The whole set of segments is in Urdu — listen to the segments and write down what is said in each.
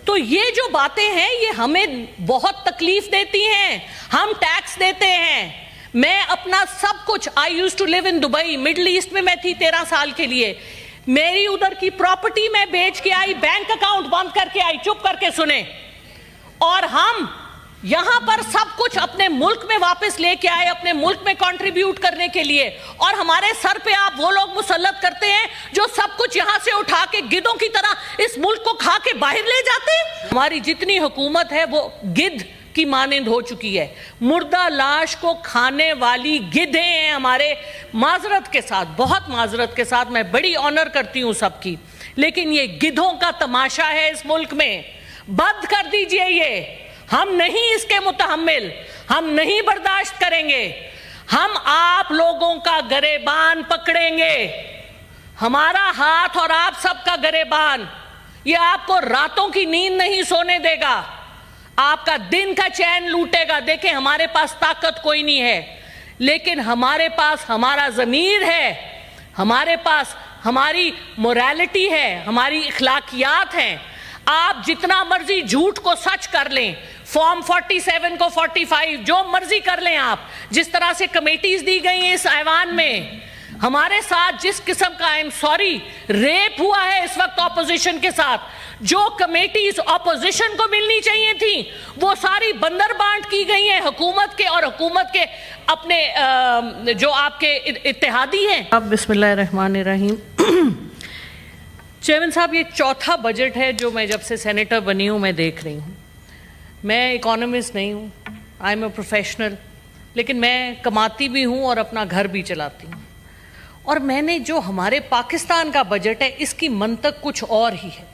تو یہ جو باتیں ہیں یہ ہمیں بہت تکلیف دیتی ہیں. ہم ٹیکس دیتے ہیں. میں اپنا سب کچھ I used to live in Dubai, Middle East میں تھی 13 سال کے لیے. میری ادھر کی پراپرٹی میں بیچ کے آئی, بینک اکاؤنٹ بند کر کے آئی, چپ کر کے سنیں. اور ہم یہاں پر سب کچھ اپنے ملک میں واپس لے کے آئے, اپنے ملک میں کنٹریبیوٹ کرنے کے لیے, اور ہمارے سر پہ آپ وہ لوگ مسلط کرتے ہیں جو سب کچھ یہاں سے اٹھا کے گدھوں کی طرح اس ملک کو کھا کے باہر لے جاتے ہیں. ہماری جتنی حکومت ہے وہ گدھ کی مانند ہو چکی ہے. مردہ لاش کو کھانے والی گدھیں ہیں ہمارے. معذرت کے ساتھ, بہت معذرت کے ساتھ, میں بڑی آنر کرتی ہوں سب کی, لیکن یہ گدھوں کا تماشا ہے اس ملک میں. بند کر دیجئے یہ. ہم نہیں اس کے متحمل, ہم نہیں برداشت کریں گے. ہم آپ لوگوں کا گریبان پکڑیں گے. ہمارا ہاتھ اور آپ سب کا گریبان یہ آپ کو راتوں کی نیند نہیں سونے دے گا, آپ کا دن کا چین لوٹے گا. دیکھیں, ہمارے پاس طاقت کوئی نہیں ہے, لیکن ہمارے پاس ہمارا ضمیر ہے, ہمارے پاس ہماری موریلٹی ہے, ہماری اخلاقیات ہیں. آپ جتنا مرضی جھوٹ کو سچ کر لیں, فارم 47 کو 45 جو مرضی کر لیں آپ, جس طرح سے کمیٹیز دی گئی ہیں اس ایوان میں. ہمارے ساتھ جس قسم کا ریپ ہوا ہے اس وقت اپوزیشن کے ساتھ, جو کمیٹیز اپوزیشن کو ملنی چاہیے تھیں وہ ساری بندر بانٹ کی گئی ہیں حکومت کے, اور حکومت کے اپنے جو آپ کے اتحادی ہیں. اب بسم اللہ الرحمن الرحیم. چیئرمین صاحب, یہ چوتھا بجٹ ہے جو میں جب سے سینیٹر بنی ہوں میں دیکھ رہی ہوں. میں اکانومسٹ نہیں ہوں, آئی ایم اے پروفیشنل, لیکن میں کماتی بھی ہوں اور اپنا گھر بھی چلاتی ہوں. اور میں نے جو ہمارے پاکستان کا بجٹ ہے اس کی منطق کچھ اور ہی ہے.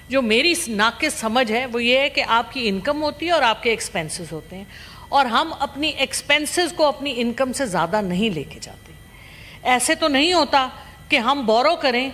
جو میری ناقص سمجھ ہے وہ یہ ہے کہ آپ کی انکم ہوتی ہے اور آپ کے ایکسپینسز ہوتے ہیں, اور ہم اپنی ایکسپینسز کو اپنی انکم سے زیادہ نہیں لے کے جاتے. ایسے تو نہیں ہوتا کہ ہم بورو کریں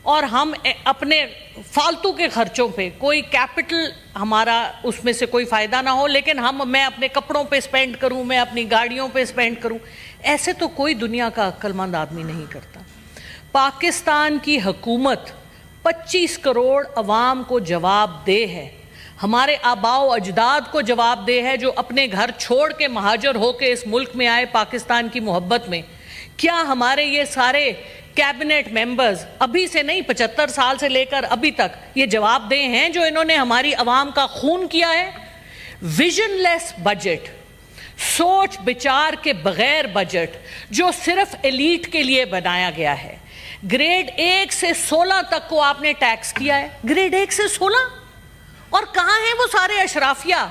اور ہم اپنے فالتو کے خرچوں پہ, کوئی کیپٹل ہمارا اس میں سے کوئی فائدہ نہ ہو, لیکن میں اپنے کپڑوں پہ سپینڈ کروں, میں اپنی گاڑیوں پہ سپینڈ کروں. ایسے تو کوئی دنیا کا عقل مند آدمی نہیں کرتا. پاکستان کی حکومت 25 کروڑ عوام کو جواب دہ ہے, ہمارے آباء و اجداد کو جواب دہ ہے, جو اپنے گھر چھوڑ کے مہاجر ہو کے اس ملک میں آئے پاکستان کی محبت میں. کیا ہمارے یہ سارے کیبنٹ ممبرز ابھی سے نہیں, 75 سال سے لے کر ابھی تک یہ جواب دہ ہیں جو انہوں نے ہماری عوام کا خون کیا ہے؟ ویژن لیس بجٹ, سوچ بچار کے بغیر بجٹ جو صرف ایلیٹ کے لیے بنایا گیا ہے. گریڈ 1 سے 16 تک کو آپ نے ٹیکس کیا ہے, گریڈ 1 سے 16, اور کہاں ہیں وہ سارے اشرافیہ؟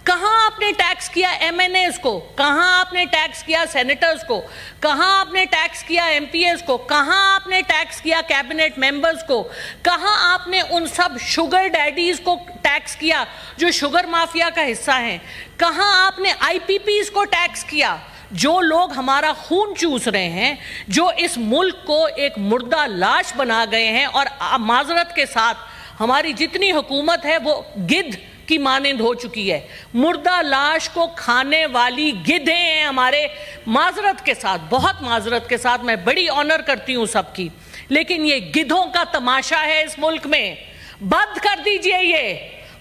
کہاں آپ نے ٹیکس کیا ایم این ایز کو, کہاں آپ نے ٹیکس کیا سینیٹرز کو, کہاں آپ نے ٹیکس کیا ایم پی ایز کو, کہاں آپ نے ٹیکس کیا کیبنٹ ممبرز کو, کہاں آپ نے ان سب شوگر ڈیڈیز کو ٹیکس کیا جو شوگر مافیا کا حصہ ہیں, کہاں آپ نے آئی پی پیز کو ٹیکس کیا جو لوگ ہمارا خون چوس رہے ہیں, جو اس ملک کو ایک مردہ لاش بنا گئے ہیں. اور معذرت کے ساتھ ہماری جتنی حکومت ہے وہ گدھ کی مانند ہو چکی ہے. مردہ لاش کو کھانے والی گدھیں ہیں ہمارے. معذرت کے ساتھ, بہت معذرت کے ساتھ, میں بڑی آنر کرتی ہوں سب کی, لیکن یہ گدھوں کا تماشا ہے اس ملک میں. بند کر دیجئے یہ.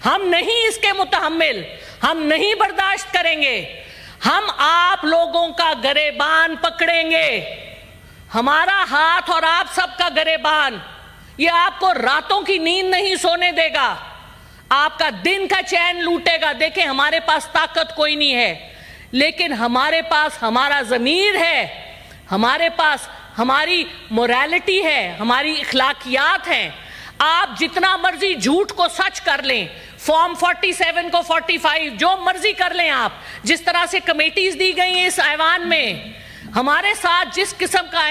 ہم نہیں اس کے متحمل, ہم نہیں برداشت کریں گے. ہم آپ لوگوں کا گریبان پکڑیں گے. ہمارا ہاتھ اور آپ سب کا گریبان یہ آپ کو راتوں کی نیند نہیں سونے دے گا, آپ کا دن کا چین لوٹے گا. دیکھیں, ہمارے پاس طاقت کوئی نہیں ہے, لیکن ہمارے پاس ہمارا ضمیر ہے, ہمارے پاس ہماری موریلٹی ہے, ہماری اخلاقیات ہیں. آپ جتنا مرضی جھوٹ کو سچ کر لیں, فارم 47 کو 45 جو مرضی کر لیں آپ, جس طرح سے کمیٹیز دی گئی ہیں اس ایوان میں. ہمارے ساتھ جس قسم کا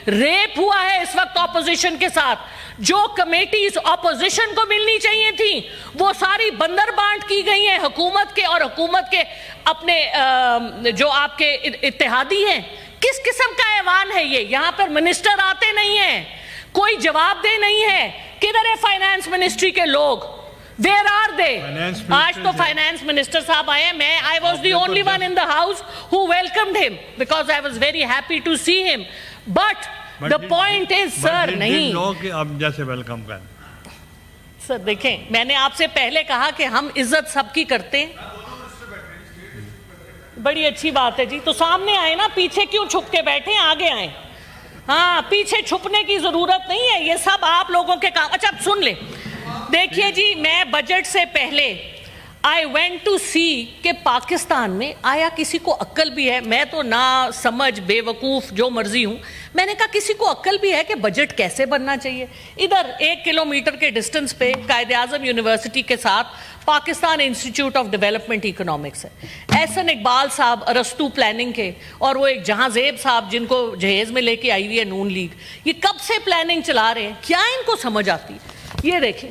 ریپ ہوا ہے اس وقت اپوزیشن کے ساتھ, جو کمیٹیز اپوزیشن کو ملنی چاہیے تھیں وہ ساری بندر بانٹ کی گئی ہیں حکومت کے, اور حکومت کے اپنے جو آپ کے اتحادی ہیں. کس قسم کا ایوان ہے یہ؟ یہاں پر منسٹر آتے نہیں ہیں, کوئی جواب دہ نہیں ہے. کدھر ہے فائنانس منسٹری کے لوگ؟ Where are they? آج تو فائنانس منسٹر صاحب آئے ہیں. I was the only one in the house who welcomed him because I was very happy to see him. But the point is, sir, نہیں. لوگ اب جیسے ویلکم کریں. سر دیکھیں میں نے آپ سے پہلے کہا کہ ہم عزت سب کی کرتے ہیں. بڑی اچھی بات ہے جی, تو سامنے آئے نا, پیچھے کیوں چھپ کے بیٹھے ہیں, آگے آئیں. ہاں پیچھے چھپنے کی ضرورت نہیں ہے, یہ سب آپ لوگوں کے کام. اچھا سن لیں, دیکھیے جی میں بجٹ سے پہلے I went to see کہ پاکستان میں آیا کسی کو عقل بھی ہے, میں تو نہ سمجھ بے وقوف جو مرضی ہوں, میں نے کہا کسی کو عقل بھی ہے کہ بجٹ کیسے بننا چاہیے. ادھر 1 کلومیٹر کے ڈسٹنس پہ قائد اعظم یونیورسٹی کے ساتھ Pakistan institute of development economics ہے. احسن اقبال صاحب ارسطو پلاننگ کے, اور وہ ایک جہاں زیب صاحب جن کو جہیز میں لے کے آئی ہوئی ہے نون لیگ, یہ کب سے پلاننگ چلا رہے ہیں, کیا ان کو سمجھ آتی ہے. یہ دیکھیں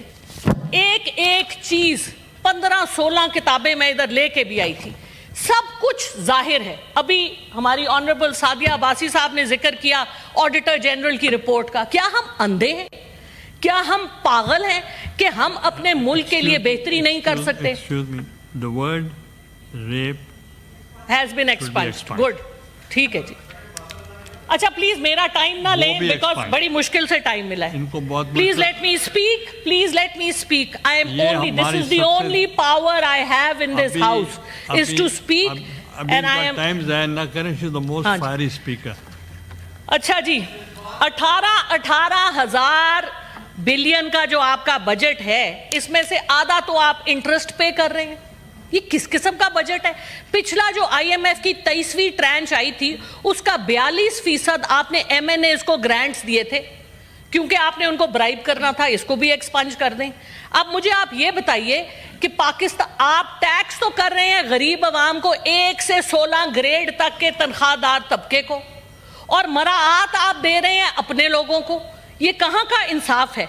ایک ایک چیز 15-16 کتابیں میں ادھر لے کے بھی آئی تھی, سب کچھ ظاہر ہے. ابھی ہماری آنریبل سعدیہ عباسی صاحب نے ذکر کیا آڈیٹر جنرل کی رپورٹ کا. کیا ہم اندھے ہیں, کیا ہم پاگل ہیں کہ ہم اپنے ملک کے لیے بہتری نہیں کر سکتے. The word rape has been expunged. Good. ٹھیک ہے جی. اچھا پلیز میرا ٹائم نہ لیں بیکاز بڑی مشکل سے ٹائم ملا ہے. Please let me speak, please let me speak. I am only, this is the only power I have in this house is to speak and I am. Time ضائع نہ کریں, she is the most fiery speaker. اچھا جی 18,000 بلین کا جو آپ کا بجٹ ہے, اس میں سے آدھا تو آپ انٹرسٹ پے کر رہے ہیں. یہ کس قسم کا بجٹ ہے. پچھلا جو آئی ایم ایف کی 23ویں ٹرانچ آئی تھی اس کا 42% آپ نے ایم این ایز کو گرانٹس دیے تھے کیونکہ آپ نے ان کو برائب کرنا تھا. اس کو بھی ایکسپنج کر دیں. اب مجھے آپ یہ بتائیے کہ پاکستان, آپ ٹیکس تو کر رہے ہیں غریب عوام کو 1 سے 16 گریڈ تک کے تنخواہ دار طبقے کو, اور مراعات آپ دے رہے ہیں اپنے لوگوں کو. یہ کہاں کا انصاف ہے.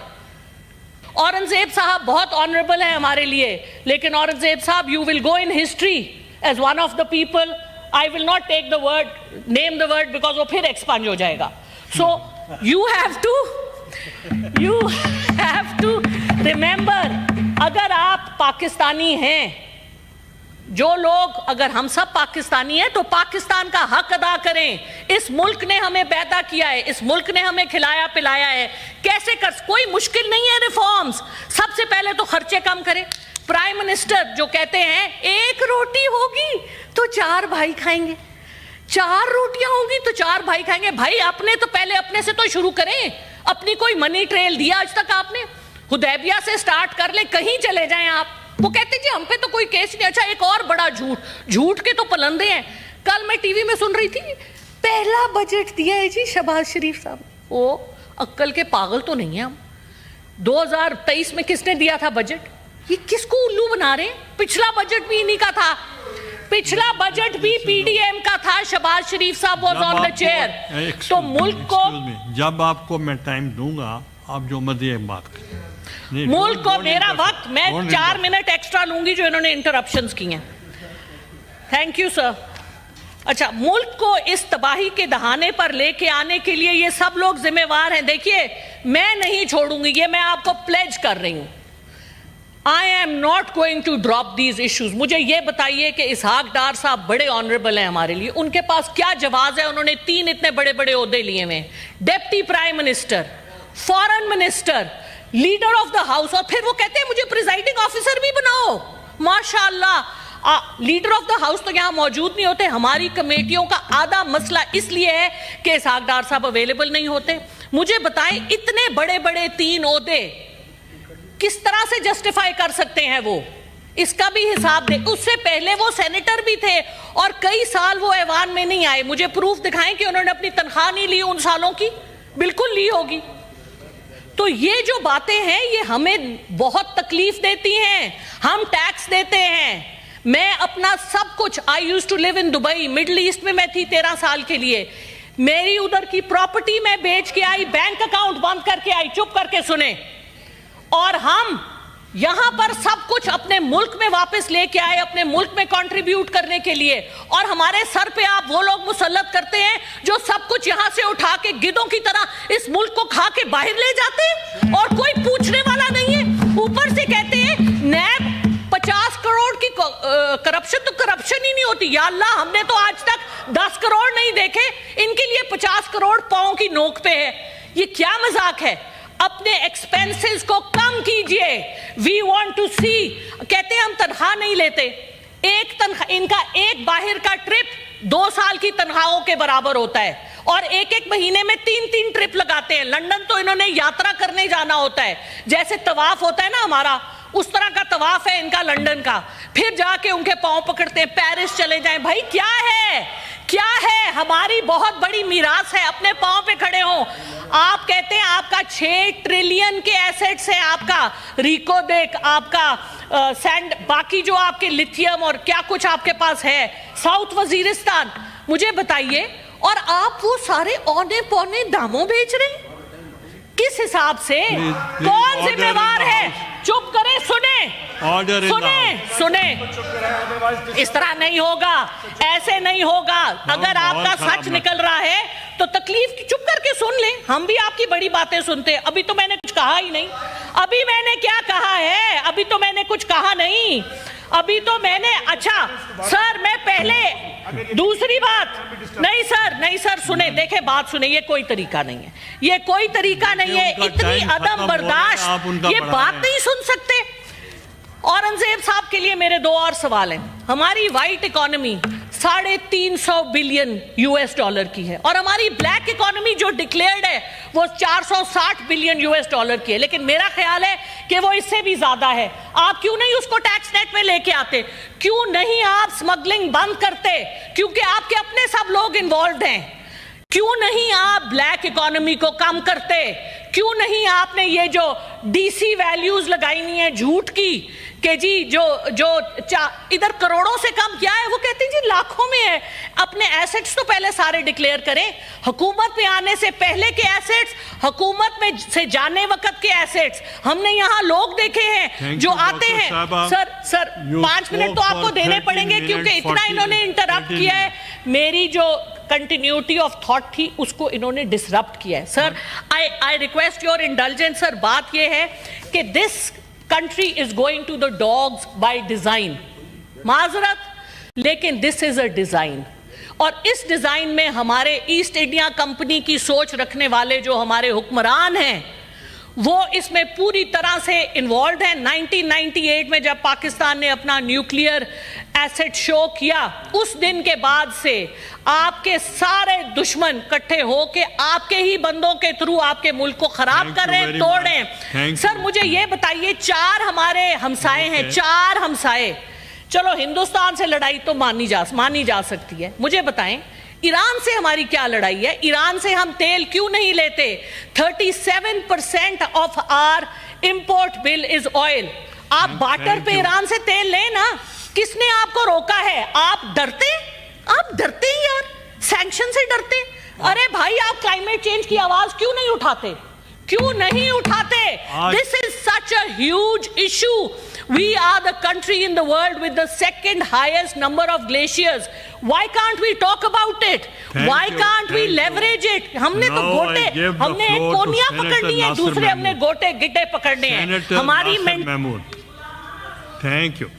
اورنگزیب صاحب بہت آنریبل ہیں ہمارے لیے, لیکن اورنگزیب صاحب you will go in history as one of the people. I will not take the word, name the word, because وہ پھر ایکسپانڈ ہو جائے گا. So you have to remember, اگر آپ پاکستانی ہیں, جو لوگ, اگر ہم سب پاکستانی ہیں تو پاکستان کا حق ادا کریں. اس ملک نے ہمیں پیدا کیا ہے, اس ملک نے ہمیں کھلایا پلایا ہے. کیسے کر, کوئی مشکل نہیں ہے ریفارمز. سب سے پہلے تو خرچے کم کریں. پرائم منسٹر جو کہتے ہیں 1 روٹی ہوگی تو 4 بھائی کھائیں گے, 4 روٹیاں ہوں گی تو 4 بھائی کھائیں گے. بھائی اپنے تو پہلے اپنے سے تو شروع کریں. اپنی کوئی منی ٹریل دیا آج تک آپ نے؟ حدیبیہ سے سٹارٹ کر لیں, کہیں چلے جائیں آپ. وہ کہتے جی ہم پہ تو کوئی کیس نہیں. اچھا ایک اور بڑا جھوٹ کے تو پلندے ہیں. کل میں ٹی وی میں سن رہی تھی, پہلا بجٹ دیا ہے جی شہباز شریف صاحب. وہ عقل کے پاگل تو نہیں ہیں ہم. 2023 میں کس نے دیا تھا بجٹ؟ یہ کس کو الو بنا رہے ہیں؟ پچھلا بجٹ بھی انہی کا تھا, پچھلا بجٹ بھی پی ڈی ایم کا تھا. شہباز شریف صاحب واز آن دا چیئر. تو ملک کو, جب آپ کو میں ٹائم دوں گا آپ جو مرضی بات کریں. ملک کو میرا وقت, میں 4 منٹ ایکسٹرا لوں گی جو انہوں نے انٹرپشنز کی ہیں. Thank you sir. اچھا ملک کو اس تباہی کے دہانے پر لے کے آنے کے لیے یہ سب لوگ ذمہ وار ہیں. دیکھیے میں نہیں چھوڑوں گی, یہ میں آپ کو پلیج کر رہی ہوں. I am not going to drop these issues. مجھے یہ بتائیے کہ اسحاق ڈار صاحب بڑے آنریبل ہیں ہمارے لیے, ان کے پاس کیا جواز ہے؟ انہوں نے 3 اتنے بڑے بڑے عہدے لیے ہوئے, deputy prime minister, foreign minister, leader of the house, اور پھر وہ کہتے ہیں مجھے پریزائڈنگ آفیسر بھی بناؤ. ماشاء اللہ, لیڈر آف دا ہاؤس تو یہاں موجود نہیں ہوتے. ہماری کمیٹیوں کا آدھا مسئلہ اس لیے ہے کہ اسحاق ڈار صاحب اویلیبل نہیں ہوتے. مجھے بتائیں اتنے بڑے بڑے 3 عہدے کس طرح سے جسٹیفائی کر سکتے ہیں وہ؟ اس کا بھی حساب دیں. اس سے پہلے وہ سینیٹر بھی تھے اور کئی سال وہ ایوان میں نہیں آئے. مجھے پروف دکھائیں کہ انہوں نے اپنی تنخواہ نہیں لی ان سالوں کی. بالکل لی ہوگی. تو یہ جو باتیں ہیں یہ ہمیں بہت تکلیف دیتی ہیں. ہم ٹیکس دیتے ہیں. میں اپنا سب کچھ, I used to live in Dubai, Middle East میں تھی 13 سال کے لیے. میری ادھر کی پراپرٹی میں بیچ کے آئی, بینک اکاؤنٹ بند کر کے آئی. چپ کر کے سنیں. اور ہم یہاں پر سب کچھ اپنے ملک میں واپس لے کے آئے, اپنے ملک میں کنٹریبیوٹ کرنے کے لیے. اور ہمارے سر پہ آپ وہ لوگ مسلط کرتے ہیں جو سب کچھ یہاں سے اٹھا کے گدوں کی طرح اس ملک کو کھا کے باہر لے جاتے ہیں اور کوئی پوچھنے والا نہیں ہے. اوپر سے کہتے ہیں نیب 50 کروڑ کی کرپشن, تو کرپشن ہی نہیں ہوتی. یا اللہ, ہم نے تو آج تک 10 کروڑ نہیں دیکھے, ان کے لیے 50 کروڑ پاؤں کی نوک پہ ہے. یہ کیا مذاق ہے؟ اپنے ایکسپینسز کو کم کیجئے. وی وانٹ ٹو سی, کہتے ہیں ہم تنخواہ نہیں لیتے, ایک تنخواہ, ان کا ایک باہر کا ٹرپ 2 سال کی تنخواہوں کے برابر ہوتا ہے, اور ایک مہینے میں 3 ٹرپ لگاتے ہیں. لنڈن تو انہوں نے یاترا کرنے جانا ہوتا ہے, جیسے طواف ہوتا ہے نا ہمارا, اس طرح کا طواف ہے ان کا لنڈن کا. پھر جا کے ان کے پاؤں پکڑتے ہیں, پیرس چلے جائیں. بھائی کیا ہے, کیا ہے؟ ہماری بہت بڑی میراث ہے, اپنے پاؤں پہ کھڑے ہوں. آپ کہتے ہیں آپ کا 6 ٹریلین کے ایسٹس ہیں, آپ کا ریکو دیکھ, آپ کا سینڈ, باقی جو آپ کے لتھیم اور کیا کچھ آپ کے پاس ہے, ساؤتھ وزیرستان, مجھے بتائیے, اور آپ وہ سارے اونے پونے داموں بیچ رہے ہیں. کس حساب سے؟ کون ذمہ دار ہے؟ چپ کریں, سنیں. اس طرح نہیں ہوگا, ایسے نہیں ہوگا. اگر آپ کا سچ نکل رہا ہے تو تکلیف کی چپ کر کے سن لیں. ہم بھی آپ کی بڑی باتیں سنتے ہیں. ابھی تو میں نے کچھ کہا ہی نہیں. ابھی میں نے کیا کہا ہے؟ ابھی تو میں نے کچھ کہا نہیں. ابھی تو میں نے, اچھا سر, میں پہلے دوسری بات نہیں سر, سنیں, دیکھیں بات سنیں. یہ کوئی طریقہ نہیں ہے, یہ کوئی طریقہ نہیں ہے. اتنی عدم برداشت, یہ بات نہیں سن سکتے. اورنگزیب صاحب کے لیے میرے 2 اور سوال ہیں. ہماری وائٹ اکانومی $350 بلین کی ہے, اور ہماری بلیک اکانومی جو ڈکلیئرڈ ہے وہ $460 بلین کی ہے. لیکن میرا خیال ہے کہ وہ اس سے بھی زیادہ ہے. آپ کیوں نہیں اس کو ٹیکس نیٹ میں لے کے آتے؟ کیوں نہیں آپ سمگلنگ بند کرتے؟ کیونکہ آپ کے اپنے سب لوگ انوالوڈ ہیں. کیوں نہیں آپ بلیک اکانومی کو کم کرتے؟ کیوں نہیں آپ نے یہ جو ڈی سی ویلیوز لگائی نہیں ہے جھوٹ کی کہ جی جو ادھر کروڑوں سے کم کیا ہے, وہ کہتے ہیں جی لاکھوں میں ہے. اپنے ایسٹس تو پہلے سارے ڈکلیئر کریں. حکومت میں آنے سے پہلے کے ایسٹس, حکومت میں سے جانے وقت کے ایسٹس. ہم نے یہاں لوگ دیکھے ہیں جو آتے ہیں. سر 5 منٹ تو آپ کو دینے پڑیں گے کیونکہ اتنا انہوں نے انٹرپٹ کیا ہے. میری جو کنٹینیوٹی آف تھاٹ تھی اس کو انہوں نے ڈسرپٹ کیا ہے. سر آئی ریکویسٹ یور انڈلجنس. سر بات یہ ہے کہ دس country is going to the dogs by design. معذرت, لیکن this is a design. اور اس ڈیزائن میں ہمارے ایسٹ انڈیا کمپنی کی سوچ رکھنے والے جو ہمارے حکمران ہیں وہ اس میں پوری طرح سے انوالوڈ ہیں. 1998 میں جب پاکستان نے اپنا نیوکلیئر ایسٹ شو کیا, اس دن کے بعد سے آپ کے سارے دشمن کٹھے ہو کے آپ کے ہی بندوں کے تھرو آپ کے ملک کو خراب کر رہے ہیں, توڑ رہے ہیں. سر مجھے یہ بتائیے, 4 ہمارے ہمسائے ہیں, 4 ہمسائے. چلو ہندوستان سے لڑائی تو مانی جا سکتی ہے. مجھے بتائیں ایران سے ہماری کیا لڑائی ہے؟ ایران سے ہم تیل کیوں نہیں لیتے؟ 37% of our import bill is oil. آپ بارٹر پہ ایران سے تیل لیں نا. کس نے آپ کو روکا ہے؟ آپ ڈرتے ہیں یار, سینکشن سے ڈرتے. ارے بھائی آپ کلائمیٹ چینج کی آواز کیوں نہیں اٹھاتے؟ This is such a huge issue. We are the country in the world with the 2nd highest number of glaciers. Why can't we talk about it? Why can't we leverage it? ہم نے تو گوٹے, ہم نے ایک کونیا پکڑنی ہے, دوسرے ہم نے گوٹے گٹے پکڑنے ہیں. ہماری Thank you.